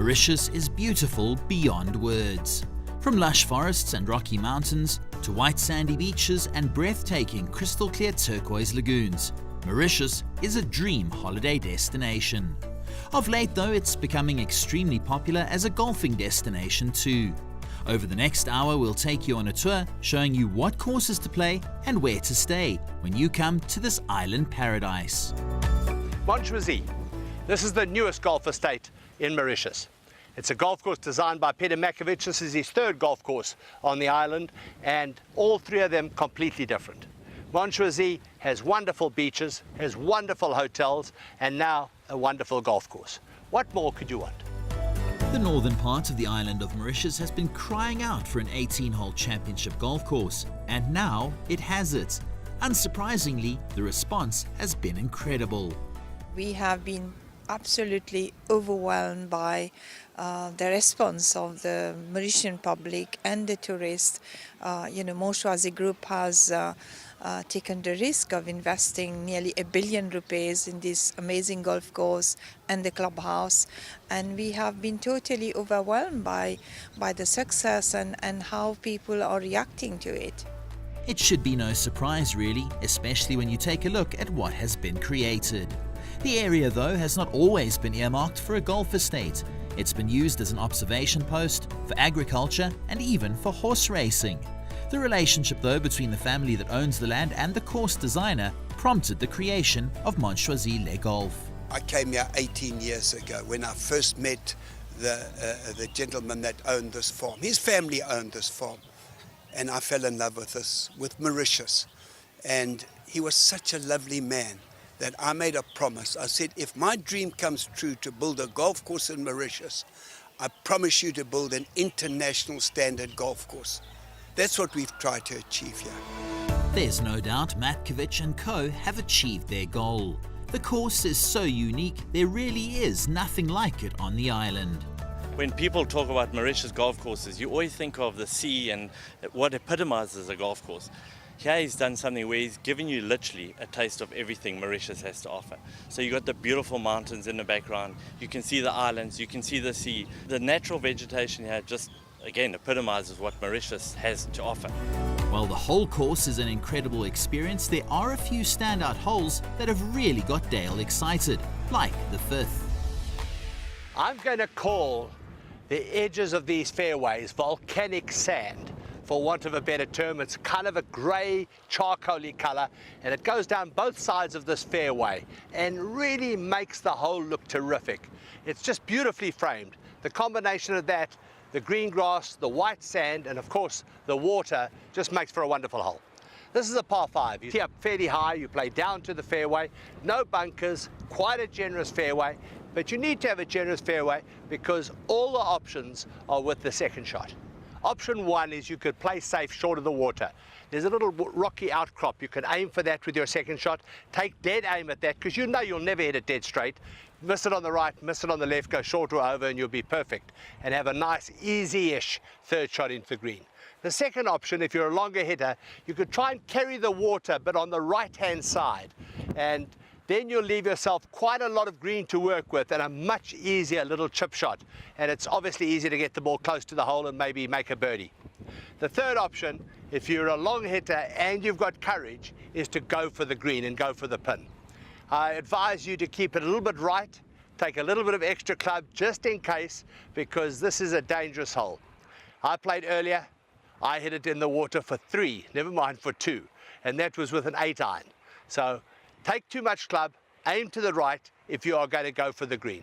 Mauritius is beautiful beyond words. From lush forests and rocky mountains to white sandy beaches and breathtaking crystal clear turquoise lagoons, Mauritius is a dream holiday destination. Of late though, it's becoming extremely popular as a golfing destination too. Over the next hour, we'll take you on a tour showing you what courses to play and where to stay when you come to this island paradise. Mauritius. This is the newest golf estate in Mauritius. It's a golf course designed by Peter Makovich. This is his third golf course on the island, and all three of them completely different. Mauritius has wonderful beaches, has wonderful hotels, and now a wonderful golf course. What more could you want? The northern part of the island of Mauritius has been crying out for an 18-hole championship golf course, and now it has it. Unsurprisingly, the response has been incredible. We have been absolutely overwhelmed by the response of the Mauritian public and the tourists. Mauritius Group has taken the risk of investing nearly ₹1 billion in this amazing golf course and the clubhouse, and we have been totally overwhelmed by the success and how people are reacting to it. It should be no surprise really, especially when you take a look at what has been created. The area though has not always been earmarked for a golf estate. It's been used as an observation post, for agriculture and even for horse racing. The relationship though between the family that owns the land and the course designer prompted the creation of Mauritius Le Golf. I came here 18 years ago when I first met the gentleman that owned this farm. His family owned this farm, and I fell in love with Mauritius. And he was such a lovely man that I made a promise. I said, if my dream comes true to build a golf course in Mauritius, I promise you to build an international standard golf course. That's what we've tried to achieve here. There's no doubt Matkovich and co have achieved their goal. The course is so unique, there really is nothing like it on the island. When people talk about Mauritius golf courses, you always think of the sea and what epitomizes a golf course. Here he's done something where he's given you literally a taste of everything Mauritius has to offer. So you've got the beautiful mountains in the background, you can see the islands, you can see the sea. The natural vegetation here just, again, epitomizes what Mauritius has to offer. While the whole course is an incredible experience, there are a few standout holes that have really got Dale excited, like the fifth. I'm going to call the edges of these fairways volcanic sand. For want of a better term, it's kind of a grey, charcoaly colour, and it goes down both sides of this fairway and really makes the hole look terrific. It's just beautifully framed. The combination of that, the green grass, the white sand, and of course the water just makes for a wonderful hole. This is a par 5. You tee up fairly high, you play down to the fairway, no bunkers, quite a generous fairway, but you need to have a generous fairway because all the options are with the second shot. Option 1 is you could play safe short of the water. There's a little rocky outcrop. You can aim for that with your second shot. Take dead aim at that because you know you'll never hit it dead straight. Miss it on the right, miss it on the left, go short or over and you'll be perfect. And have a nice easy-ish third shot into the green. The second option, if you're a longer hitter, you could try and carry the water but on the right-hand side. And then you'll leave yourself quite a lot of green to work with and a much easier little chip shot. And it's obviously easier to get the ball close to the hole and maybe make a birdie. The third option, if you're a long hitter and you've got courage, is to go for the green and go for the pin. I advise you to keep it a little bit right, take a little bit of extra club just in case, because this is a dangerous hole. I played earlier, I hit it in the water for 3, never mind for 2, and that was with an 8-iron. So take too much club, aim to the right if you are going to go for the green.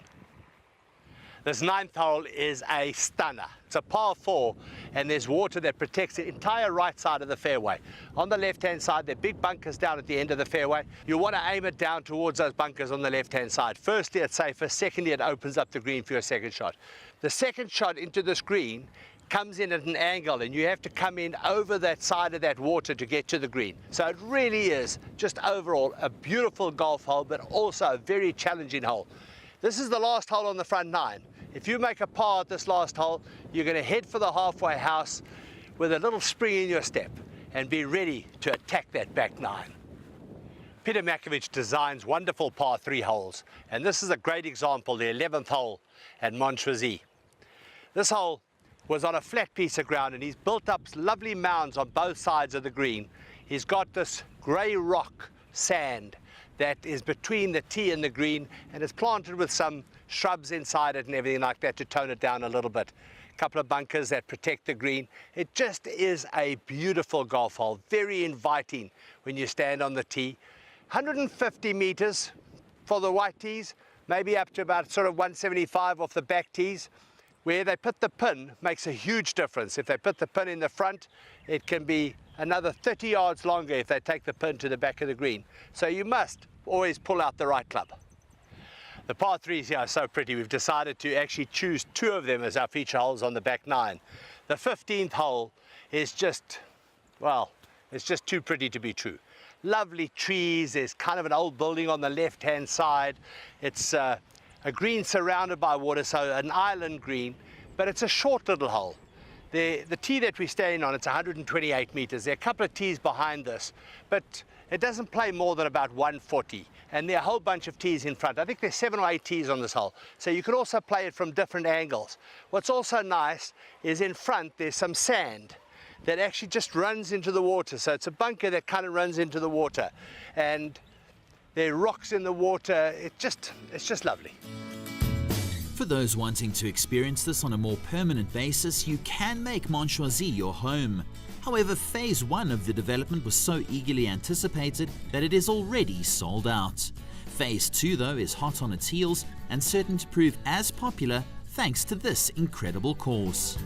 This 9th hole is a stunner. It's a par 4 and there's water that protects the entire right side of the fairway. On the left-hand side, there are big bunkers down at the end of the fairway. You want to aim it down towards those bunkers on the left-hand side. Firstly, it's safer. Secondly, it opens up the green for your second shot. The second shot into this green comes in at an angle and you have to come in over that side of that water to get to the green. So it really is just overall a beautiful golf hole, but also a very challenging hole. This is the last hole on the front 9. If you make a par at this last hole, you're going to head for the halfway house with a little spring in your step and be ready to attack that back 9. Peter Makovich designs wonderful par 3 holes, and this is a great example, the 11th hole at Mauritius. This hole was on a flat piece of ground, and he's built up lovely mounds on both sides of the green. He's got this grey rock sand that is between the tee and the green, and it's planted with some shrubs inside it and everything like that to tone it down a little bit. A couple of bunkers that protect the green. It just is a beautiful golf hole, very inviting when you stand on the tee. 150 meters for the white tees, maybe up to about sort of 175 off the back tees. Where they put the pin makes a huge difference. If they put the pin in the front, it can be another 30 yards longer if they take the pin to the back of the green. So you must always pull out the right club. The par 3s here are so pretty. We've decided to actually choose 2 of them as our feature holes on the back 9. The 15th hole is just, well, it's just too pretty to be true. Lovely trees. There's kind of an old building on the left-hand side. It's a green surrounded by water, so an island green, but it's a short little hole. The tee that we're staying on, it's 128 meters. There are a couple of tees behind this, but it doesn't play more than about 140. And there are a whole bunch of tees in front. I think there's 7 or 8 tees on this hole. So you can also play it from different angles. What's also nice is in front there's some sand that actually just runs into the water. So it's a bunker that kind of runs into the water. And there are rocks in the water. It's just lovely. For those wanting to experience this on a more permanent basis, you can make Mauritius your home. However, phase 1 of the development was so eagerly anticipated that it is already sold out. Phase 2, though, is hot on its heels and certain to prove as popular thanks to this incredible course.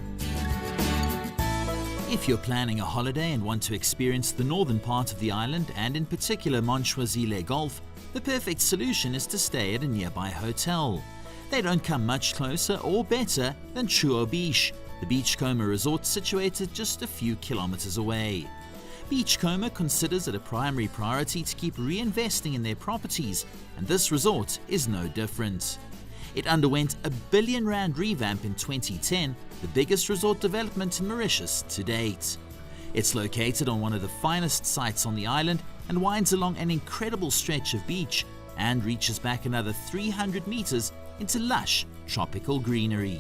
If you're planning a holiday and want to experience the northern part of the island, and in particular Montchoisy Golf, the perfect solution is to stay at a nearby hotel. They don't come much closer or better than Chuo Beach, the Beachcomber resort situated just a few kilometers away. Beachcomber considers it a primary priority to keep reinvesting in their properties, and this resort is no different. It underwent a R1 billion revamp in 2010, the biggest resort development in Mauritius to date. It's located on one of the finest sites on the island and winds along an incredible stretch of beach and reaches back another 300 meters into lush tropical greenery.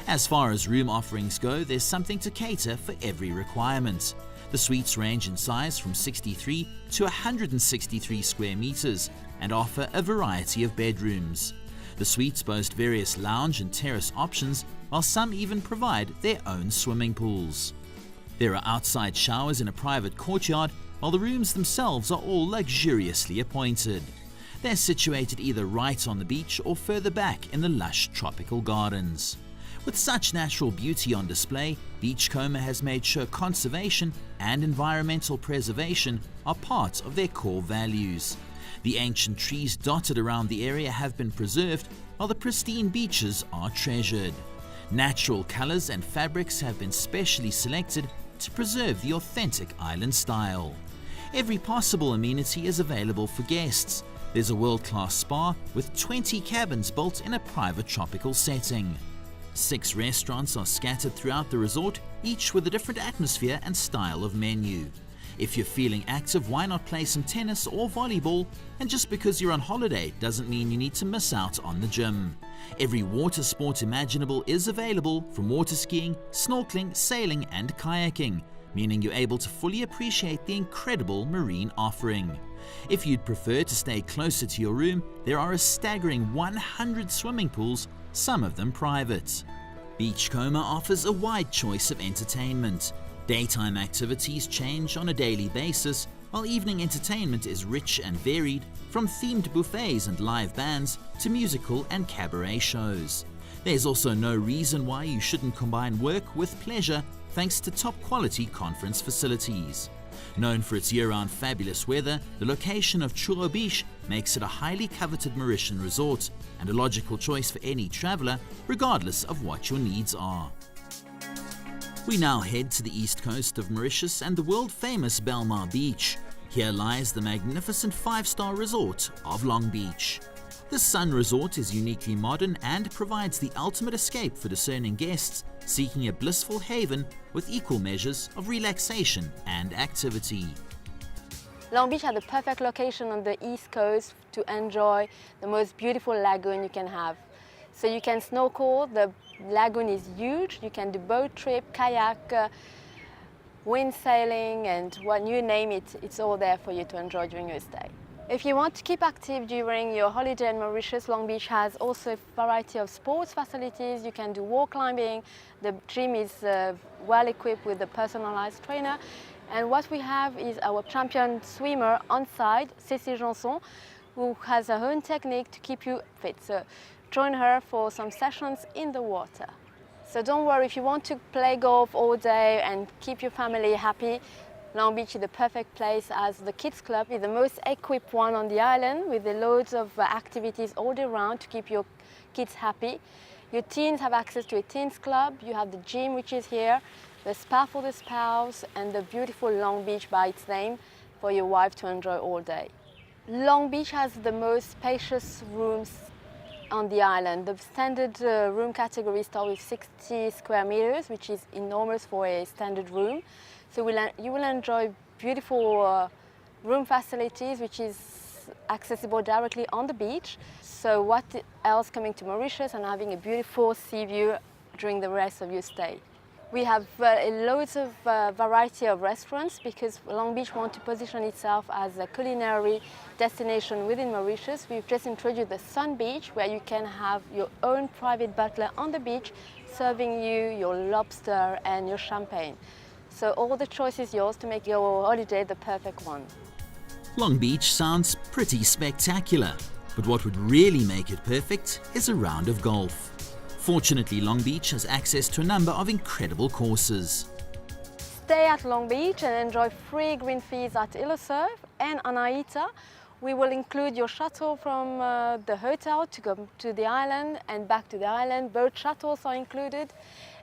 As far as room offerings go, there's something to cater for every requirement. The suites range in size from 63 to 163 square meters and offer a variety of bedrooms. The suites boast various lounge and terrace options, while some even provide their own swimming pools. There are outside showers in a private courtyard, while the rooms themselves are all luxuriously appointed. They're situated either right on the beach or further back in the lush tropical gardens. With such natural beauty on display, Beachcomber has made sure conservation and environmental preservation are part of their core values. The ancient trees dotted around the area have been preserved, while the pristine beaches are treasured. Natural colors and fabrics have been specially selected to preserve the authentic island style. Every possible amenity is available for guests. There's a world-class spa with 20 cabins built in a private tropical setting. 6 restaurants are scattered throughout the resort, each with a different atmosphere and style of menu. If you're feeling active, why not play some tennis or volleyball? And just because you're on holiday doesn't mean you need to miss out on the gym. Every water sport imaginable is available, from water skiing, snorkeling, sailing and kayaking, meaning you're able to fully appreciate the incredible marine offering. If you'd prefer to stay closer to your room, there are a staggering 100 swimming pools, some of them private. Beachcomber offers a wide choice of entertainment. Daytime activities change on a daily basis, while evening entertainment is rich and varied, from themed buffets and live bands to musical and cabaret shows. There's also no reason why you shouldn't combine work with pleasure, thanks to top-quality conference facilities. Known for its year-round fabulous weather, the location of Chuo Beach makes it a highly coveted Mauritian resort and a logical choice for any traveler, regardless of what your needs are. We now head to the east coast of Mauritius and the world-famous Belmar Beach. Here lies the magnificent 5-star resort of Long Beach. The Sun Resort is uniquely modern and provides the ultimate escape for discerning guests seeking a blissful haven with equal measures of relaxation and activity. Long Beach has the perfect location on the east coast to enjoy the most beautiful lagoon you can have. So you can snorkel, the lagoon is huge, you can do boat trip, kayak, wind sailing, and when you name it, it's all there for you to enjoy during your stay. If you want to keep active during your holiday in Mauritius, Long Beach has also a variety of sports facilities. You can do wall climbing. The gym is well equipped with a personalized trainer. And what we have is our champion swimmer on site, Cécile Janson, who has her own technique to keep you fit. So join her for some sessions in the water. So don't worry, if you want to play golf all day and keep your family happy, Long Beach is the perfect place, as the kids club is the most equipped one on the island, with the loads of activities all day round to keep your kids happy. Your teens have access to a teens club, you have the gym which is here, the spa for the spouse, and the beautiful Long Beach by its name for your wife to enjoy all day. Long Beach has the most spacious rooms on the island. The standard room category starts with 60 square meters, which is enormous for a standard room. So you will enjoy beautiful room facilities, which is accessible directly on the beach. So what else coming to Mauritius and having a beautiful sea view during the rest of your stay. We have loads of variety of restaurants, because Long Beach wants to position itself as a culinary destination within Mauritius. We've just introduced the Sun Beach, where you can have your own private butler on the beach serving you your lobster and your champagne. So all the choice is yours to make your holiday the perfect one. Long Beach sounds pretty spectacular, but what would really make it perfect is a round of golf. Fortunately, Long Beach has access to a number of incredible courses. Stay at Long Beach and enjoy free green fees at Illosurf and Anaita. We will include your shuttle from the hotel to go to the island and back to the island. Boat shuttles are included.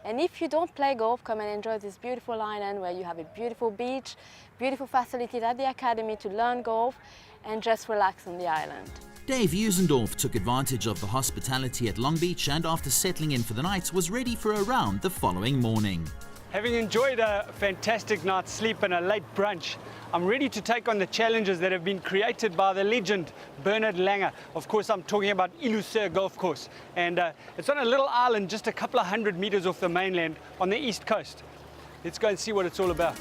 And if you don't play golf, come and enjoy this beautiful island where you have a beautiful beach, beautiful facilities at the academy to learn golf, and just relax on the island. Dave Usendorf took advantage of the hospitality at Long Beach, and after settling in for the night was ready for a round the following morning. Having enjoyed a fantastic night's sleep and a late brunch, I'm ready to take on the challenges that have been created by the legend Bernard Langer. Of course, I'm talking about Illosurf Golf Course, and it's on a little island just a couple of 100 meters off the mainland on the east coast. Let's go and see what it's all about.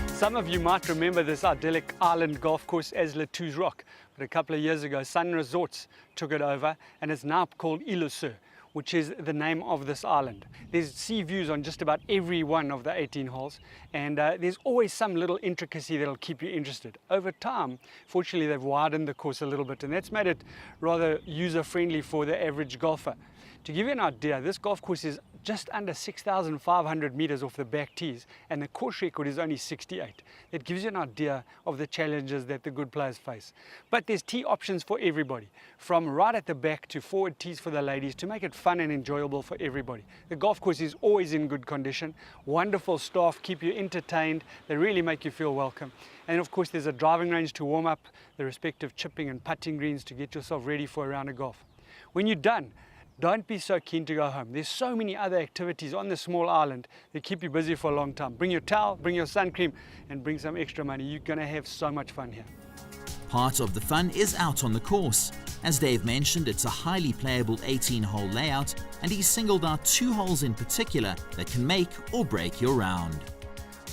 Some of you might remember this idyllic island golf course as Latou's Rock, but a couple of years ago Sun Resorts took it over and it's now called Illosurf, which is the name of this island. There's sea views on just about every one of the 18 holes, and there's always some little intricacy that'll keep you interested. Over time, fortunately, they've widened the course a little bit, and that's made it rather user-friendly for the average golfer. To give you an idea, this golf course is just under 6,500 meters off the back tees, and the course record is only 68. That gives you an idea of the challenges that the good players face. But there's tee options for everybody, from right at the back to forward tees for the ladies, to make it fun and enjoyable for everybody. The golf course is always in good condition. Wonderful staff keep you entertained. They really make you feel welcome. And of course, there's a driving range to warm up, the respective chipping and putting greens to get yourself ready for a round of golf. When you're done, don't be so keen to go home. There's so many other activities on the small island that keep you busy for a long time. Bring your towel, bring your sun cream, and bring some extra money. You're going to have so much fun here. Part of the fun is out on the course. As Dave mentioned, it's a highly playable 18-hole layout, and he's singled out 2 holes in particular that can make or break your round.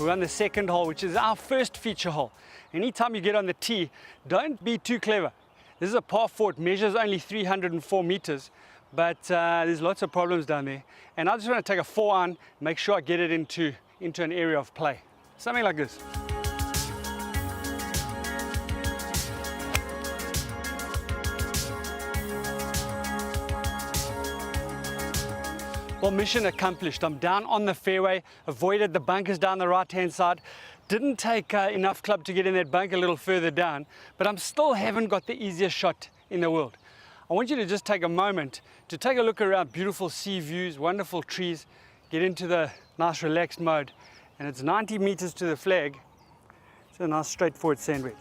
We're on the second hole, which is our first feature hole. Anytime you get on the tee, don't be too clever. This is a par 4. It measures only 304 meters. But there's lots of problems down there, and I just want to take a 4-iron, make sure I get it into an area of play. Something like this. Well, mission accomplished. I'm down on the fairway, avoided the bunkers down the right-hand side. Didn't take enough club to get in that bunker a little further down, but I still haven't got the easiest shot in the world. I want you to just take a moment to take a look around. Beautiful sea views, wonderful trees, get into the nice relaxed mode, and it's 90 meters to the flag. It's a nice straightforward sand wedge.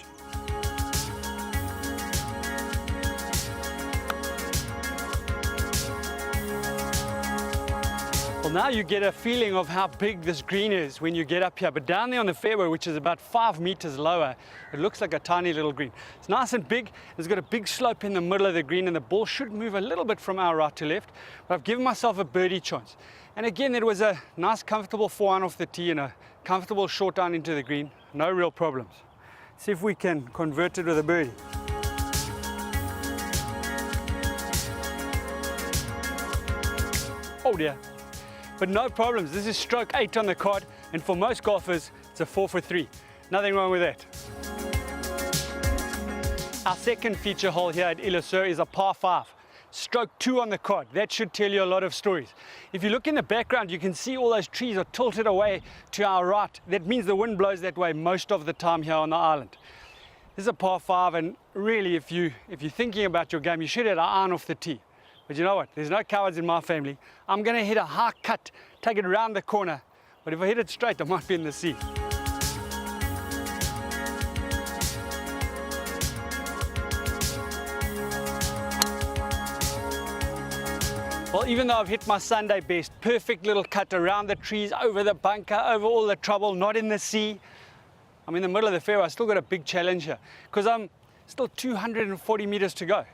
Well, now you get a feeling of how big this green is when you get up here. But down there on the fairway, which is about 5 meters lower, it looks like a tiny little green. It's nice and big. It's got a big slope in the middle of the green, and the ball should move a little bit from our right to left. But I've given myself a birdie chance. And again, it was a nice, comfortable 4-iron off the tee and a comfortable short down into the green. No real problems. See if we can convert it with a birdie. Oh dear. But no problems. This is stroke 8 on the card, and for most golfers, it's a 4 for 3. Nothing wrong with that. Our second feature hole here at Île aux Sœurs is a par 5. Stroke 2 on the card. That should tell you a lot of stories. If you look in the background, you can see all those trees are tilted away to our right. That means the wind blows that way most of the time here on the island. This is a par 5, and really, if you're thinking about your game, you should hit an iron off the tee. But you know what? There's no cowards in my family. I'm going to hit a high cut, take it around the corner. But if I hit it straight, I might be in the sea. Well, even though I've hit my Sunday best, perfect little cut around the trees, over the bunker, over all the trouble, not in the sea. I'm in the middle of the fairway. I've still got a big challenge here because I'm still 240 meters to go.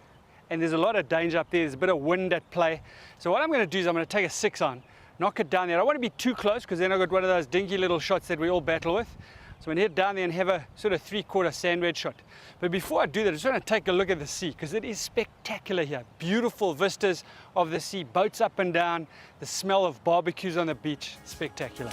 And there's a lot of danger up there. There's a bit of wind at play. So what I'm going to do is I'm going to take a 6-iron, knock it down there. I don't want to be too close because then I've got one of those dinky little shots that we all battle with. So I'm going to head down there and have a sort of 3/4 sand wedge shot. But before I do that, I just want to take a look at the sea because it is spectacular here. Beautiful vistas of the sea, boats up and down, the smell of barbecues on the beach, spectacular.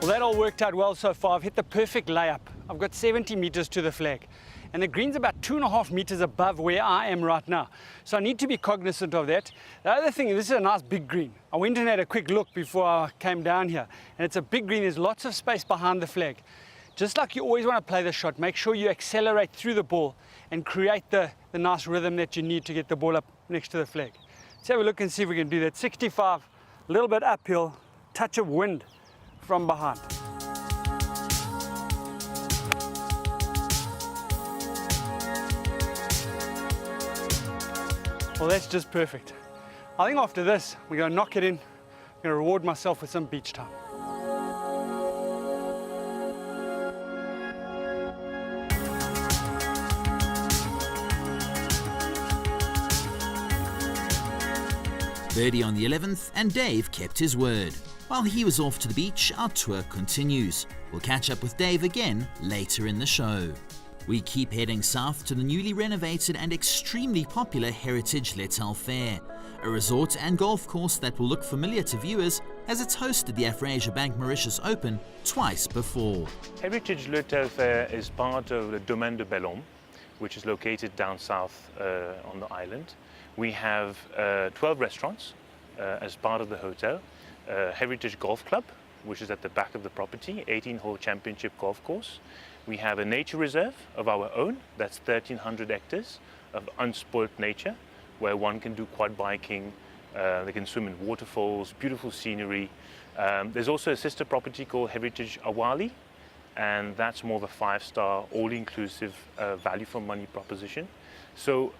Well, that all worked out well so far. I've hit the perfect layup. I've got 70 meters to the flag. And the green's about 2.5 meters above where I am right now. So I need to be cognizant of that. The other thing, this is a nice big green. I went and had a quick look before I came down here. And it's a big green. There's lots of space behind the flag. Just like you always want to play the shot, make sure you accelerate through the ball and create the nice rhythm that you need to get the ball up next to the flag. Let's have a look and see if we can do that. 65, a little bit uphill, touch of wind from behind. Well, that's just perfect. I think after this, we're going to knock it in. I'm going to reward myself with some beach time. Birdie on the 11th, and Dave kept his word. While he was off to the beach, our tour continues. We'll catch up with Dave again later in the show. We keep heading south to the newly renovated and extremely popular Heritage L'Étoile Fair, a resort and golf course that will look familiar to viewers as it's hosted the Afrasia Bank Mauritius Open twice before. Heritage L'Étoile Fair is part of the Domaine de Bellhomme, which is located down south on the island. We have 12 restaurants as part of the hotel. Heritage Golf Club, which is at the back of the property, 18-hole championship golf course. We have a nature reserve of our own, that's 1,300 hectares of unspoilt nature, where one can do quad biking, they can swim in waterfalls, beautiful scenery. There's also a sister property called Heritage Awali, and that's more of a 5-star, all-inclusive value for money proposition. So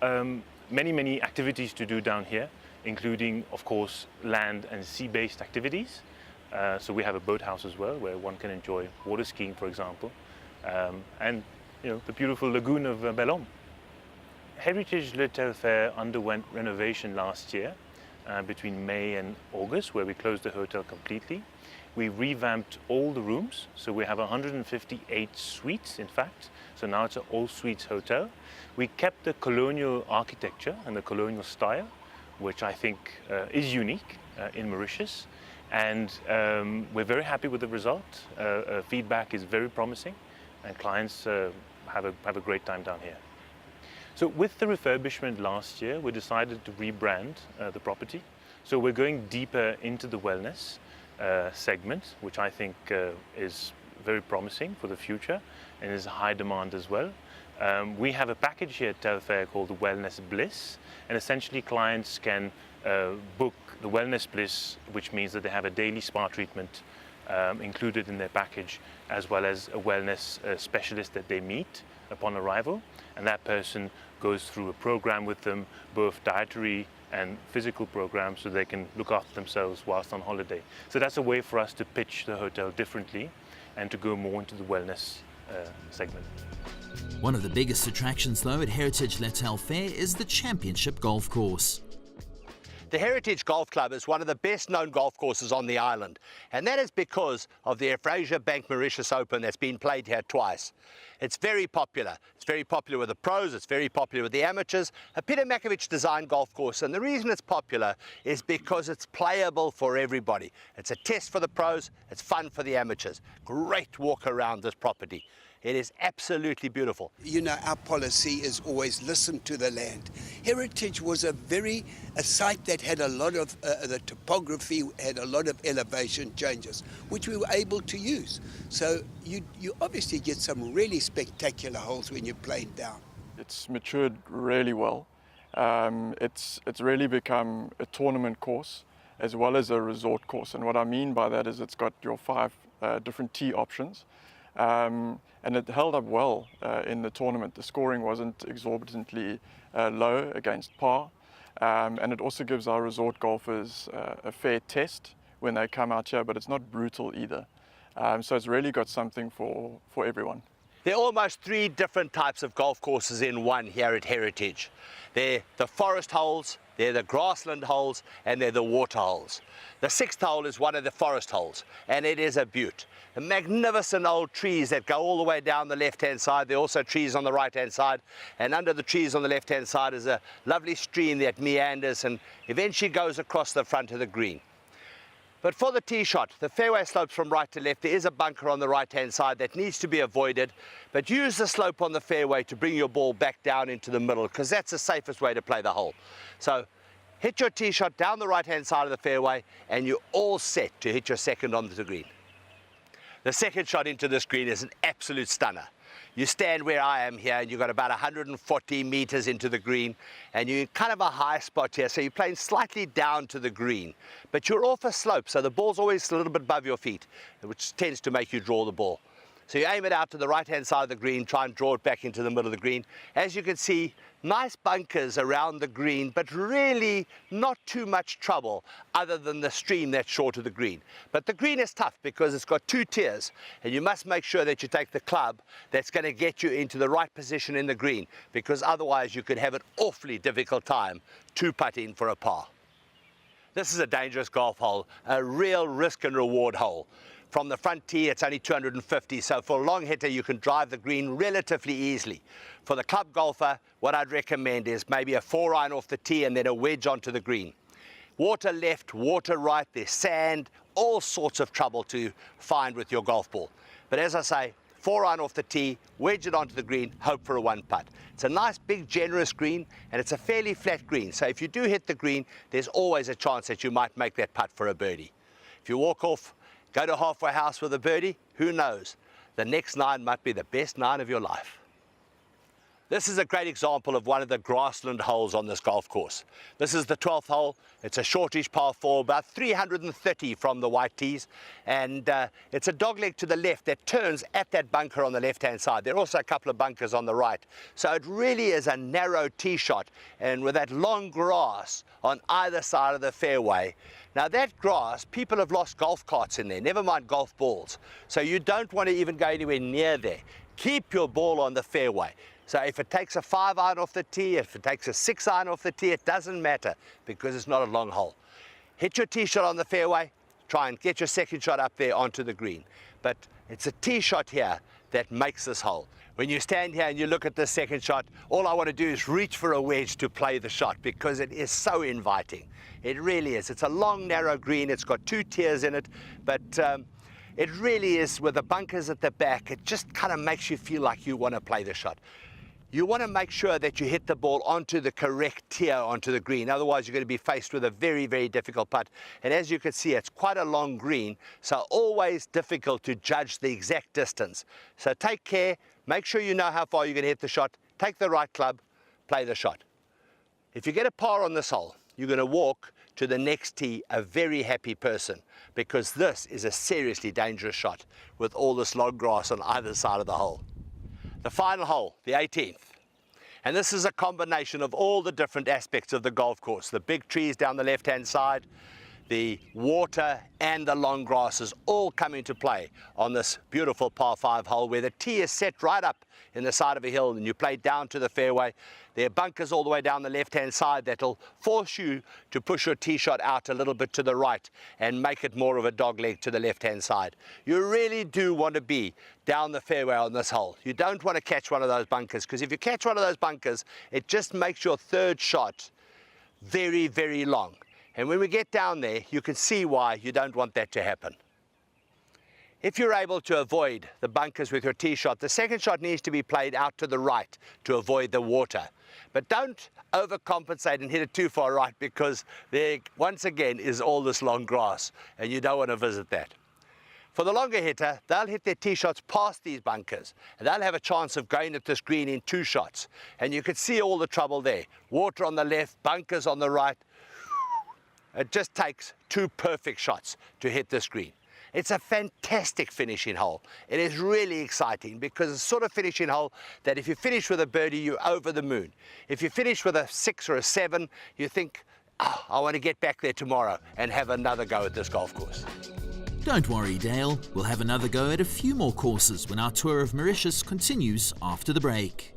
many activities to do down here, including, of course, land and sea-based activities. So we have a boathouse as well, where one can enjoy water skiing, for example, and the beautiful lagoon of Bellhomme. Heritage L'Étoile Fair underwent renovation last year between May and August, where we closed the hotel completely. We revamped all the rooms, so we have 158 suites, in fact. So now it's an all-suites hotel. We kept the colonial architecture and the colonial style, which I think is unique in Mauritius. And we're very happy with the result. Feedback is very promising, and clients have a great time down here. So with the refurbishment last year, we decided to rebrand the property. So we're going deeper into the wellness segment, which I think is very promising for the future and is high demand as well. We have a package here at Telfair called the Wellness Bliss, and essentially clients can book the Wellness Bliss, which means that they have a daily spa treatment included in their package, as well as a wellness specialist that they meet upon arrival, and that person goes through a program with them, both dietary and physical programs, so they can look after themselves whilst on holiday. So that's a way for us to pitch the hotel differently and to go more into the wellness segment. One of the biggest attractions though at Heritage Letel Fair is the Championship Golf Course. The Heritage Golf Club is one of the best known golf courses on the island, and that is because of the Fraser Bank Mauritius Open that's been played here twice. It's very popular. It's very popular with the pros, it's very popular with the amateurs. A Peter Makovich designed golf course, and the reason it's popular is because it's playable for everybody. It's a test for the pros, it's fun for the amateurs. Great walk around this property. It is absolutely beautiful. You know, our policy is always listen to the land. Heritage was a site that had a lot of, the topography had a lot of elevation changes, which we were able to use. So you obviously get some really spectacular holes when you're playing down. It's matured really well. It's really become a tournament course as well as a resort course. And what I mean by that is it's got your 5 different tee options. And it held up well in the tournament. The scoring wasn't exorbitantly low against par, and it also gives our resort golfers a fair test when they come out here, but it's not brutal either. So it's really got something for everyone. There are almost 3 different types of golf courses in one here at Heritage. They're the forest holes, they're the grassland holes, and they're the water holes. The 6th hole is one of the forest holes, and it is a beaut. The magnificent old trees that go all the way down the left-hand side. There are also trees on the right-hand side, and under the trees on the left-hand side is a lovely stream that meanders and eventually goes across the front of the green. But for the tee shot, the fairway slopes from right to left. There is a bunker on the right-hand side that needs to be avoided, but use the slope on the fairway to bring your ball back down into the middle, because that's the safest way to play the hole. So hit your tee shot down the right-hand side of the fairway, and you're all set to hit your second onto the green. The second shot into this green is an absolute stunner. You stand where I am here, and you've got about 140 meters into the green, and you're in kind of a high spot here, so you're playing slightly down to the green, but you're off a slope, so the ball's always a little bit above your feet, which tends to make you draw the ball. So you aim it out to the right-hand side of the green, try and draw it back into the middle of the green. As you can see, nice bunkers around the green, but really not too much trouble other than the stream that's short of the green. But the green is tough because it's got 2 tiers, and you must make sure that you take the club that's going to get you into the right position in the green, because otherwise you could have an awfully difficult time 2-putting for a par. This is a dangerous golf hole, a real risk and reward hole. From the front tee, it's only 250, so for a long hitter, you can drive the green relatively easily. For the club golfer, what I'd recommend is maybe a 4-iron off the tee and then a wedge onto the green. Water left, water right, there's sand, all sorts of trouble to find with your golf ball. But as I say, 4-iron off the tee, wedge it onto the green, hope for a 1-putt. It's a nice, big, generous green, and it's a fairly flat green. So if you do hit the green, there's always a chance that you might make that putt for a birdie. If you walk off, go to halfway house with a birdie, who knows? The next 9 might be the best 9 of your life. This is a great example of one of the grassland holes on this golf course. This is the 12th hole. It's a shortish par 4, about 330 from the white tees, and it's a dogleg to the left that turns at that bunker on the left-hand side. There are also a couple of bunkers on the right. So it really is a narrow tee shot, and with that long grass on either side of the fairway. Now that grass, people have lost golf carts in there, never mind golf balls. So you don't want to even go anywhere near there. Keep your ball on the fairway. So if it takes a 5-iron off the tee, if it takes a 6-iron off the tee, it doesn't matter because it's not a long hole. Hit your tee shot on the fairway, try and get your second shot up there onto the green. But it's a tee shot here that makes this hole. When you stand here and you look at this second shot, all I want to do is reach for a wedge to play the shot because it is so inviting. It really is. It's a long, narrow green. It's got 2 tiers in it, but it really is, with the bunkers at the back, it just kind of makes you feel like you want to play the shot. You want to make sure that you hit the ball onto the correct tier onto the green. Otherwise, you're going to be faced with a very, very difficult putt. And as you can see, it's quite a long green, so always difficult to judge the exact distance. So take care, make sure you know how far you're going to hit the shot, take the right club, play the shot. If you get a par on this hole, you're going to walk to the next tee a very happy person, because this is a seriously dangerous shot with all this long grass on either side of the hole. The final hole, the 18th. And this is a combination of all the different aspects of the golf course. The big trees down the left-hand side, the water and the long grasses all come into play on this beautiful par 5 hole, where the tee is set right up in the side of a hill and you play down to the fairway. There are bunkers all the way down the left-hand side that'll force you to push your tee shot out a little bit to the right and make it more of a dog leg to the left-hand side. You really do want to be down the fairway on this hole. You don't want to catch one of those bunkers, because if you catch one of those bunkers, it just makes your third shot very, very long. And when we get down there, you can see why you don't want that to happen. If you're able to avoid the bunkers with your tee shot, the second shot needs to be played out to the right to avoid the water. But don't overcompensate and hit it too far right, because there, once again, is all this long grass, and you don't want to visit that. For the longer hitter, they'll hit their tee shots past these bunkers, and they'll have a chance of going at this green in 2 shots. And you can see all the trouble there. Water on the left, bunkers on the right. It just takes 2 perfect shots to hit this green. It's a fantastic finishing hole. It is really exciting, because it's the sort of finishing hole that if you finish with a birdie, you're over the moon. If you finish with a 6 or a 7, you think, oh, I want to get back there tomorrow and have another go at this golf course. Don't worry, Dale. We'll have another go at a few more courses when our tour of Mauritius continues after the break.